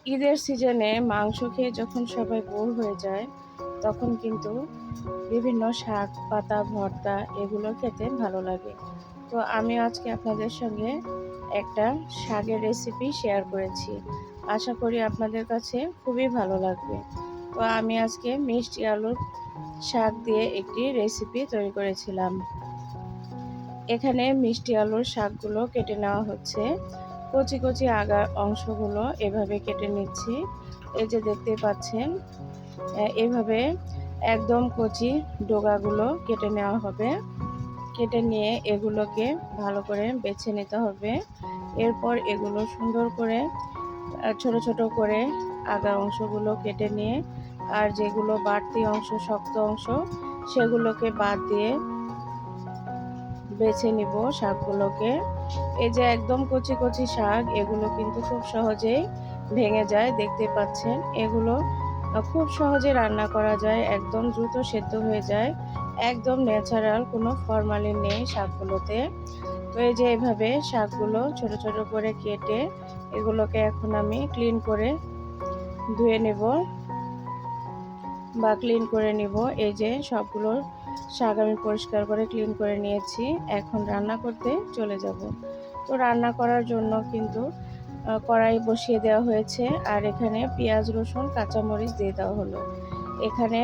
ঈদের সিজনে মাংস খেয়ে যখন সবাই বোর হয়ে যায়, তখন কিন্তু বিভিন্ন শাক পাতা ভর্তা এগুলো খেতে ভালো লাগে। তো আমি আজকে আপনাদের সঙ্গে একটা শাকের রেসিপি শেয়ার করেছি। আশা করি আপনাদের কাছে খুবই ভালো লাগবে। তো আমি আজকে মিষ্টি আলুর শাক দিয়ে একটি রেসিপি তৈরি করেছিলাম। এখানে মিষ্টি আলুর শাকগুলো কেটে নেওয়া হচ্ছে। কচি কচি আগার অংশগুলো এভাবে কেটে নিচ্ছি। এই যে দেখতে পাচ্ছেন, এভাবে একদম কচি ডগাগুলো কেটে নেওয়া হবে। কেটে নিয়ে এগুলোকে ভালো করে বেছে নিতে হবে। এরপর এগুলো সুন্দর করে ছোট ছোট করে আগা অংশগুলো কেটে নিয়ে, আর যেগুলো বাড়তি অংশ শক্ত অংশ সেগুলোকে বাদ দিয়ে বেছে নিব শাকগুলোকে। এই যে একদম কচি কচি শাক, এগুলো কিন্তু খুব সহজেই ভেঙে যায়, দেখতে পাচ্ছেন। এগুলো খুব সহজে রান্না করা যায়, একদম দ্রুত সেদ্ধ হয়ে যায়, একদম ন্যাচারাল, কোনো ফরমালিন নেই শাকগুলোতে। তো এই যে এভাবে শাকগুলো ছোট ছোট করে কেটে এগুলোকে এখন আমি ক্লিন করে ধুয়ে নেব বা ক্লিন করে নিব। এই যে সবগুলো শাক আমি পরিষ্কার করে ক্লিন করে নিয়েছি। এখন রান্না করতে চলে যাব। তো রান্না করার জন্য কিন্তু কড়াই বসিয়ে দেওয়া হয়েছে, আর এখানে পেঁয়াজ রসুন কাঁচামরিচ দিয়ে দেওয়া হলো। এখানে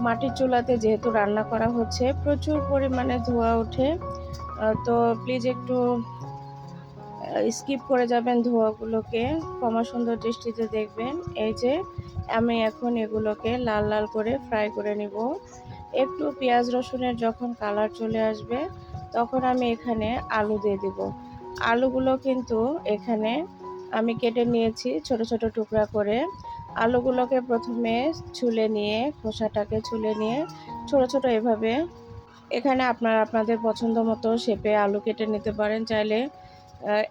মাটির চুলাতে যেহেতু রান্না করা হচ্ছে, প্রচুর পরিমাণে ধোঁয়া ওঠে। তো প্লিজ একটু স্কিপ করে যাবেন ধোঁয়াগুলোকে, ক্ষমা সুন্দর দৃষ্টিতে দেখবেন। এই যে আমি এখন এগুলোকে লাল লাল করে ফ্রাই করে নিব। একটু পেঁয়াজ রসুনের যখন কালার চলে আসবে, তখন আমি এখানে আলু দিয়ে দিব। আলুগুলো কিন্তু এখানে আমি কেটে নিয়েছি ছোট ছোট টুকরা করে। আলুগুলোকে প্রথমে ছুলে নিয়ে, খোসাটাকে ছুলে নিয়ে ছোট ছোট এভাবে, এখানে আপনারা আপনাদের পছন্দ মতো শেপে আলু কেটে নিতে পারেন, চাইলে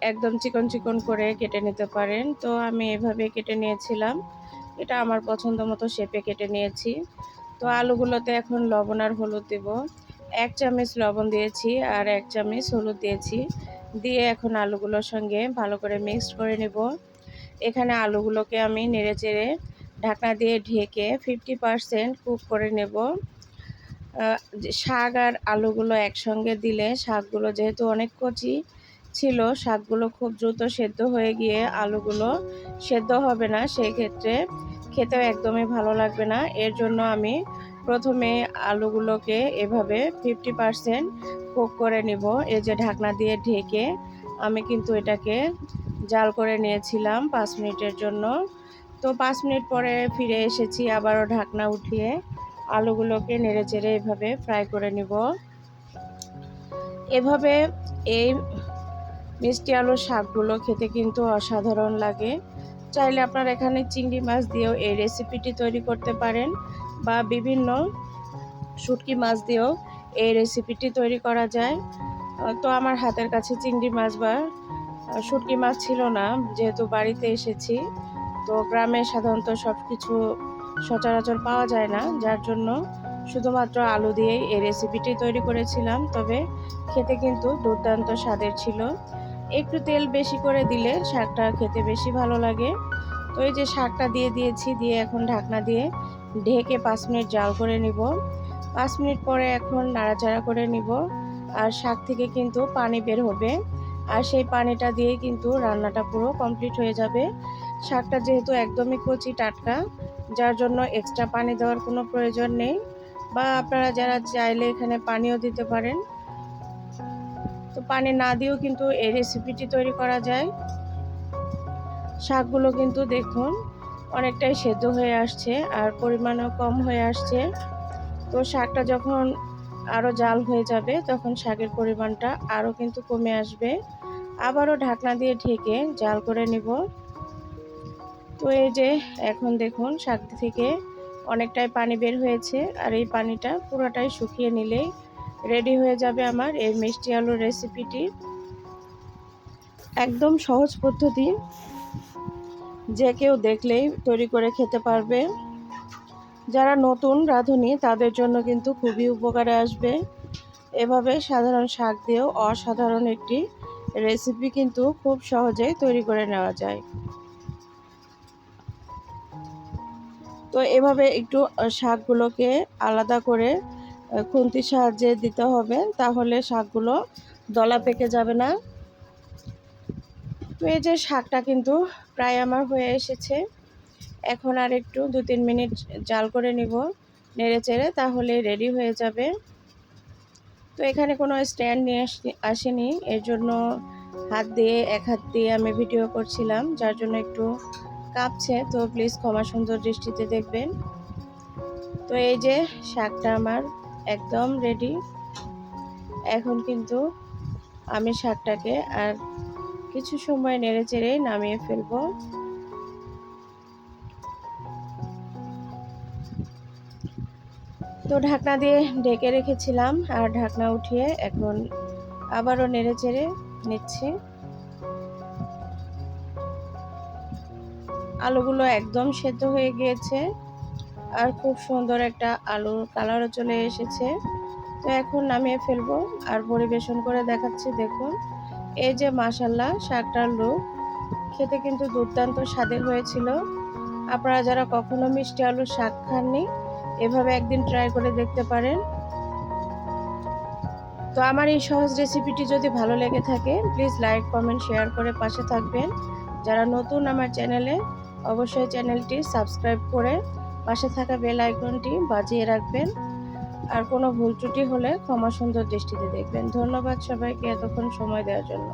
একদম চিকন চিকন করে কেটে নিতে পারেন। তো আমি এভাবে কেটে নিয়েছিলাম, এটা আমার পছন্দ মতো শেপে কেটে নিয়েছি। তো আলুগুলোতে এখন লবণ আর হলুদ দেব। 1 চামচ লবণ দিয়েছি আর 1 চামচ হলুদ দিয়েছি। দিয়ে এখন আলুগুলোর সঙ্গে ভালো করে মিক্সড করে নেব। এখানে আলুগুলোকে আমি নেড়েচেড়ে ঢাকনা দিয়ে ঢেকে 50% কুক করে নেব। শাক আর আলুগুলো একসঙ্গে দিলে শাকগুলো যেহেতু অনেক কচি ছিল, শাকগুলো খুব দ্রুত সেদ্ধ হয়ে গিয়ে আলুগুলো সেদ্ধ হবে না, সেই ক্ষেত্রে খেতেও একদমই ভালো লাগবে না। এর জন্য আমি প্রথমে আলুগুলোকে এভাবে 50% কুক করে নিব। এই যে ঢাকনা দিয়ে ঢেকে আমি কিন্তু এটাকে জাল করে নিয়েছিলাম 5 মিনিটের জন্য। তো 5 মিনিট পরে ফিরে এসেছি, আবারও ঢাকনা উঠিয়ে আলুগুলোকে নেড়েচেড়ে এভাবে ফ্রাই করে নিব। এভাবে এই মিষ্টি আলুর শাকগুলো খেতে কিন্তু অসাধারণ লাগে। চাইলে আপনারা এখানে চিংড়ি মাছ দিয়েও এই রেসিপিটি তৈরি করতে পারেন, বা বিভিন্ন শুটকি মাছ দিয়েও এই রেসিপিটি তৈরি করা যায়। তো আমার হাতের কাছে চিংড়ি মাছ বা শুটকি মাছ ছিল না, যেহেতু বাড়িতে এসেছি। তো গ্রামে সাধারণত সব কিছু সচরাচর পাওয়া যায় না, যার জন্য শুধুমাত্র আলু দিয়েই এই রেসিপিটি তৈরি করেছিলাম। তবে খেতে কিন্তু দুর্দান্ত স্বাদের ছিল। একটু তেল বেশি করে দিলে শাকটা খেতে বেশি ভালো লাগে। তো এই যে শাকটা দিয়ে দিয়েছি, দিয়ে এখন ঢাকনা দিয়ে ঢেকে 5 মিনিট জাল করে নিব। 5 মিনিট পরে এখন নাড়াচাড়া করে নিব। আর শাক থেকে কিন্তু পানি বের হবে, আর সেই পানিটা দিয়েই কিন্তু রান্নাটা পুরো কমপ্লিট হয়ে যাবে। শাকটা যেহেতু একদমই কচি টাটকা, যার জন্য এক্সট্রা পানি দেওয়ার কোনো প্রয়োজন নেই, বা আপনারা যারা চাইলে এখানে পানিও দিতে পারেন। তো পানি না দিয়েও কিন্তু এই রেসিপিটি তৈরি করা যায়। শাকগুলো কিন্তু দেখুন অনেকটাই সেদ্ধ হয়ে আসছে, আর পরিমাণও কম হয়ে আসছে। তো শাকটা যখন আরও জাল হয়ে যাবে, তখন শাকের পরিমাণটা আরও কিন্তু কমে আসবে। আবারও ঢাকনা দিয়ে ঢেকে জাল করে নিব। তো এই যে এখন দেখুন শাক থেকে অনেকটাই পানি বের হয়েছে, আর এই পানিটা পুরোটাই শুকিয়ে নিলেই রেডি হয়ে যাবে আমার এই মিষ্টি আলুর রেসিপিটি। একদম সহজ পদ্ধতি, যে কেউ দেখলেই তৈরি করে খেতে পারবে। যারা নতুন রাঁধুনি তাদের জন্য কিন্তু খুবই উপকারে আসবে। এভাবে সাধারণ শাক দিয়েও অসাধারণ একটি রেসিপি কিন্তু খুব সহজেই তৈরি করে নেওয়া যায়। তো এভাবে একটু শাকগুলোকে আলাদা করে খুন্তির সাহায্যে দিতে হবে, তাহলে শাকগুলো দলা পেকে যাবে না। তো এই যে শাকটা কিন্তু প্রায় আমার হয়ে এসেছে। এখন আর একটু 2-3 মিনিট জাল করে নিব নেড়ে চেড়ে, তাহলে রেডি হয়ে যাবে। তো এখানে কোনো স্ট্যান্ড নিয়ে আসেনি, এর জন্য এক হাত দিয়ে আমি ভিডিও করছিলাম, যার জন্য একটু কাঁপছে। তো প্লিজ ক্ষমা সুন্দর দৃষ্টিতে দেখবেন। তো এই যে শাকটা আমার একদম রেডি। এখন কিন্তু আমি শাকটাকে আর কিছু সময় নেড়ে চেড়ে নামিয়ে ফেলবো। তো ঢাকনা দিয়ে ঢেকে রেখেছিলাম, আর ঢাকনা উঠিয়ে এখন আবারও নেড়ে চেড়ে নিচ্ছি। আলুগুলো একদম সেদ্ধ হয়ে গিয়েছে, আর খুব সুন্দর একটা আলুর কালারও চলে এসেছে। তো এখন নামিয়ে ফেলবো আর পরিবেশন করে দেখাচ্ছি। দেখুন এই যে মাশাল্লাহ, শাকটার লুক খেতে কিন্তু দুর্দান্ত স্বাদের হয়েছিল। আপনারা যারা কখনো মিষ্টি আলুর শাক খাননি, এভাবে একদিন ট্রাই করে দেখতে পারেন। তো আমার এই সহজ রেসিপিটি যদি ভালো লেগে থাকে, প্লিজ লাইক, কমেন্ট, শেয়ার করে পাশে থাকবেন। যারা নতুন আমার চ্যানেলে, অবশ্যই চ্যানেলটি সাবস্ক্রাইব করে পাশে থাকা বেল আইকনটি বাজিয়ে রাখবেন। আর কোনো ভুল ত্রুটি হলে ক্ষমা সুন্দর দৃষ্টিতে দেখবেন। ধন্যবাদ সবাইকে এতক্ষণ সময় দেওয়ার জন্য।